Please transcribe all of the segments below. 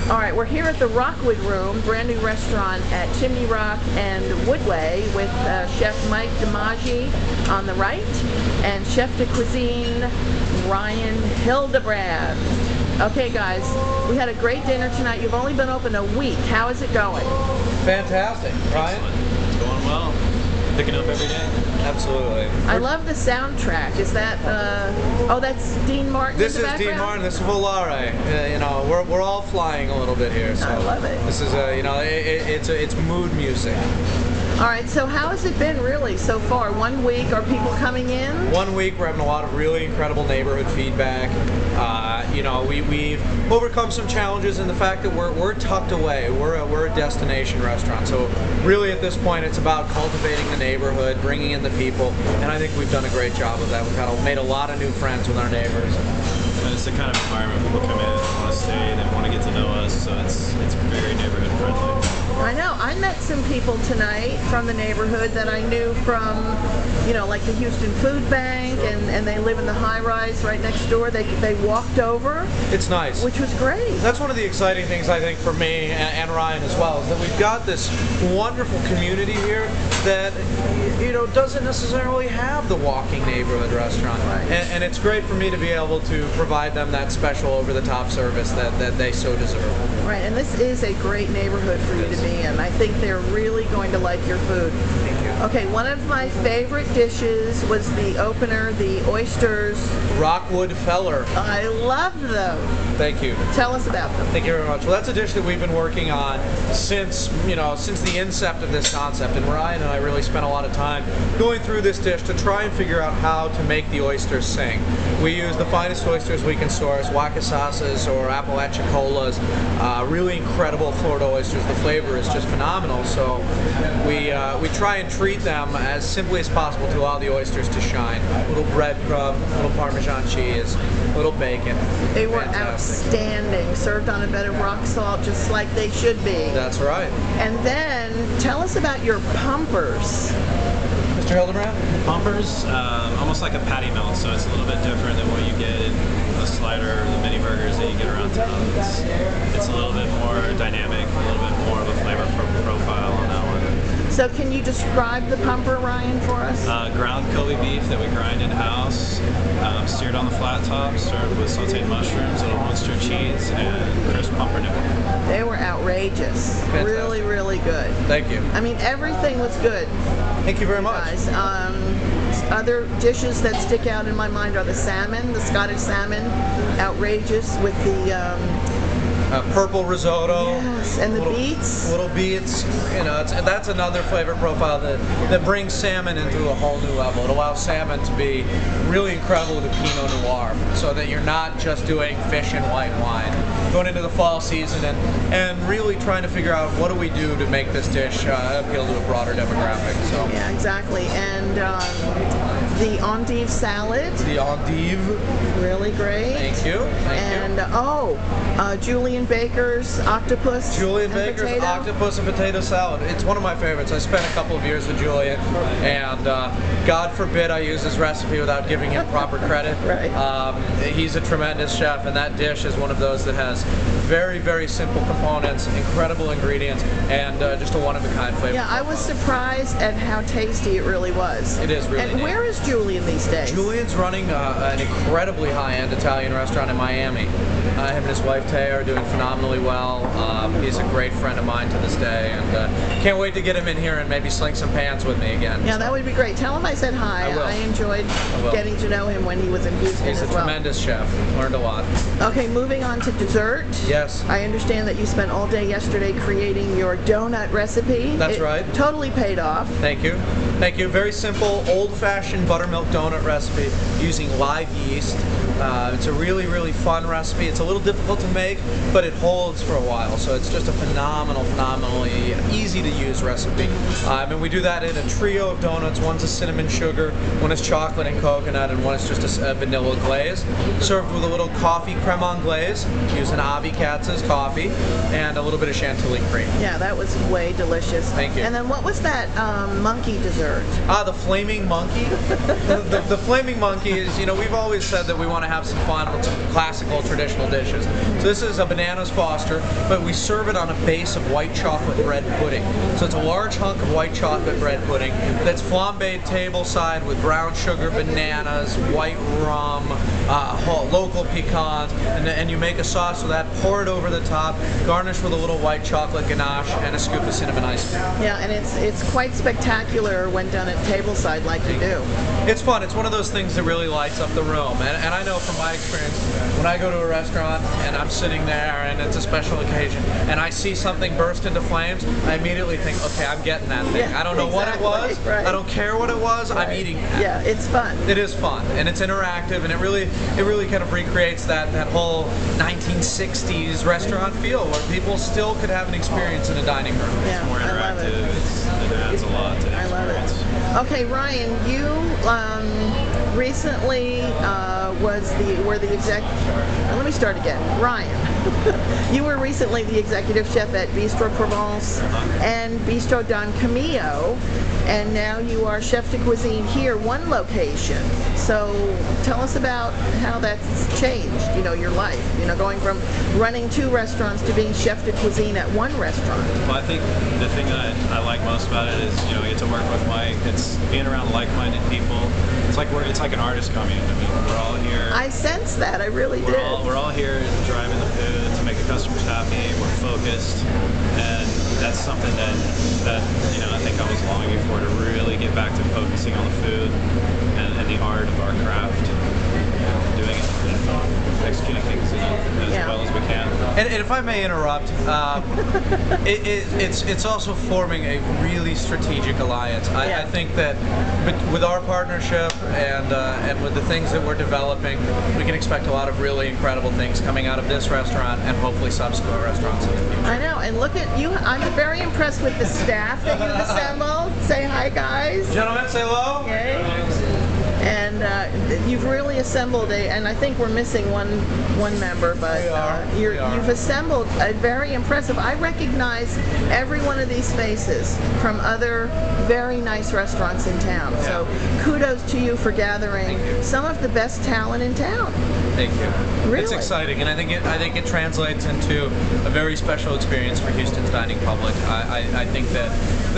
All right, we're here at the Rockwood Room, brand new restaurant at Chimney Rock and Woodway with Chef Michael Dei Maggi on the right and Chef de Cuisine Ryan Hildebrand. Okay guys, we had a great dinner tonight. You've only been open a week. How is it going? Fantastic, Ryan. Excellent. It's going well. Picking up every day. Absolutely. I love the soundtrack. Is that, oh, that's Dean Martin This in the is background? Dean Martin, this is Volare. You know, we're all flying a little bit here. So I love it. This is, you know, it's mood music. All right, so how has it been really so far? 1 week, are people coming in? 1 week, we're having a lot of really incredible neighborhood feedback. You know, we've overcome some challenges in the fact that we're tucked away. We're a destination restaurant. So really at this point, it's about cultivating the neighborhood, bringing in the people, and I think we've done a great job of that. We've made a lot of new friends with our neighbors. And it's the kind of environment people come in and want to stay, they want to get to know us, so it's very neighborhood friendly. I know. I met some people tonight from the neighborhood that I knew from, you know, like the Houston Food Bank, and they live in the high-rise right next door. They walked over. It's nice. Which was great. That's one of the exciting things, I think, for me and Ryan as well, is that we've got this wonderful community here that, you know, doesn't necessarily have the walking neighborhood restaurant. Right. And it's great for me to be able to provide them that special over-the-top service that they so deserve. Right, and this is a great neighborhood for you to be in. I think they're really going to like your food. Thank you. Okay, one of my favorite dishes was the opener, the oysters. Rockwood Feller. I loved them. Thank you. Tell us about them. Thank you very much. Well, that's a dish that we've been working on since the incept of this concept, and Ryan and I really spent a lot of time going through this dish to try and figure out how to make the oysters sing. We use the finest oysters we can source, Wakasasas or Apalachicolas, really incredible Florida oysters. The flavor is just phenomenal, so we try and treat them as simply as possible to allow the oysters to shine. A little breadcrumb, a little Parmesan cheese, a little bacon. They were Fantastic. outstanding, served on a bed of rock salt just like they should be. That's right. And then, tell us about your pumpers. Mr. Hildebrand? Pumpers, almost like a patty melt, so it's a little bit different than what you get in the slider or the mini burgers that you get around town. It's a little bit more dynamic, a little bit more of a flavor profile on that one. So can you describe the pumper, Ryan, for us? Ground Kobe beef that we grind in-house, seared on the flat top, served with sauteed mushrooms, a little Munster cheese, and crisp pumpernickel. They were outrageous. Fantastic. Really, really good. Thank you. I mean, everything was good. Thank you very much. Guys. Other dishes that stick out in my mind are the salmon, the Scottish salmon, outrageous with the Purple risotto. yes, and the beets. Little beets. You know, that's another flavor profile that brings salmon into a whole new level. It allows salmon to be really incredible with a Pinot Noir, so that you're not just doing fish and white wine. Going into the fall season and really trying to figure out what do we do to make this dish appeal to a broader demographic. So Yeah, exactly. And the endive salad. the endive. Really great. Thank you. Thank you. And Julian Baker's octopus. Julian and Baker's potato. octopus and potato salad. It's one of my favorites. I spent a couple of years with Julian, and God forbid I use his recipe without giving him proper credit. Right. He's a tremendous chef, and that dish is one of those that has very, very simple components, incredible ingredients, and just a one-of-a-kind flavor. Yeah, I was surprised at how tasty it really was. It is really And neat. where is Julian these days? Julian's running an incredibly high-end Italian restaurant in Miami. Him and his wife Taya are doing phenomenally well. He's a great friend of mine to this day, and can't wait to get him in here and maybe sling some pans with me again. Yeah, that would be great. Tell him I said hi. I will. enjoyed will. getting to know him when he was in Houston He's a as well. tremendous chef. Learned a lot. Okay, moving on to dessert. Yes. I understand that you spent all day yesterday creating your donut recipe. That's It right. Totally paid off. Thank you. Thank you. Very simple, old-fashioned buttermilk donut recipe using live yeast. It's a really, really fun recipe. It's a little difficult to make, but it holds for a while. So it's just a phenomenally easy-to-use recipe. And we do that in a trio of donuts. One's a cinnamon sugar, one is chocolate and coconut, and one is just a vanilla glaze. Served with a little coffee creme anglaise, using Avi Katz's coffee, and a little bit of chantilly cream. Yeah, that was way delicious. Thank you. And then what was that monkey dessert? The flaming monkey. The flaming monkey is, you know, we've always said that we want want to have some fun with some classical traditional dishes. So this is a bananas Foster, but we serve it on a base of white chocolate bread pudding. So it's a large hunk of white chocolate bread pudding that's flambéed tableside with brown sugar, bananas, white rum, local pecans, and you make a sauce with that, pour it over the top, garnish with a little white chocolate ganache and a scoop of cinnamon ice cream. Yeah, and it's quite spectacular when done at tableside like you do. It's fun. It's one of those things that really lights up the room. And I know from my experience, when I go to a restaurant and I'm sitting there and it's a special occasion and I see something burst into flames, I immediately think, okay, I'm getting that thing. Yeah, I don't know exactly, what it was. right. I don't care what it was. Right. I'm eating that. Yeah, it's fun. It is fun, and it's interactive, and it really kind of recreates that whole 1960s restaurant feel where people still could have an experience in a dining room. Yeah, It's more I love interactive. it. It adds a lot to the I love experience. it. Okay, Ryan, you recently were the exec. Let me start again. Ryan, you were recently the executive chef at Bistro Provence and Bistro Don Camillo, and now you are chef de cuisine here, one location. So tell us about how that's changed, your life, going from running 2 restaurants to being chef de cuisine at 1 restaurant. Well, I think the thing that I like most about it is, I get to work with Mike. It's being around like-minded people. It's like an artist commune. I mean, we're all here. I sense that. I really did. We're all here driving the food to make the customers happy. We're focused, and that's something that I think I was longing for, to really get back to focusing on the food and the art of our craft, doing it and executing things as well as we can. And if I may interrupt, it's also forming a really strategic alliance. I think that with our partnership and with the things that we're developing, we can expect a lot of really incredible things coming out of this restaurant and hopefully subsequent restaurants in the future. I know, and look at you. I'm very impressed with the staff that you've assembled. Say hi, guys. Gentlemen, say hello. Okay. And you've really assembled and I think we're missing one member, but you've assembled a very impressive. I recognize every one of these faces from other very nice restaurants in town. Yeah. So kudos to you for gathering some of the best talent in town. Thank you. Really? It's exciting, and I think it translates into a very special experience for Houston's dining public. I think that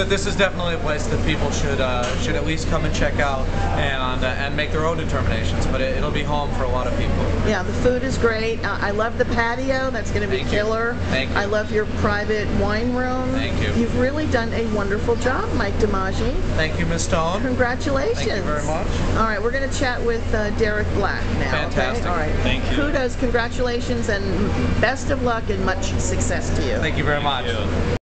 this is definitely a place that people should at least come and check out and make their own determinations. But it'll be home for a lot of people. Yeah, the food is great. I love the patio. That's going to be killer. Thank you. I love your private wine room. Thank you. You've really done a wonderful job, Mike Dei Maggi. Thank you, Ms. Stone. Congratulations. Thank you very much. All right, we're going to chat with Derek Black now. Fantastic. Okay? All right. Thank you. Kudos, congratulations, and best of luck and much success to you. Thank you very much. Thank you.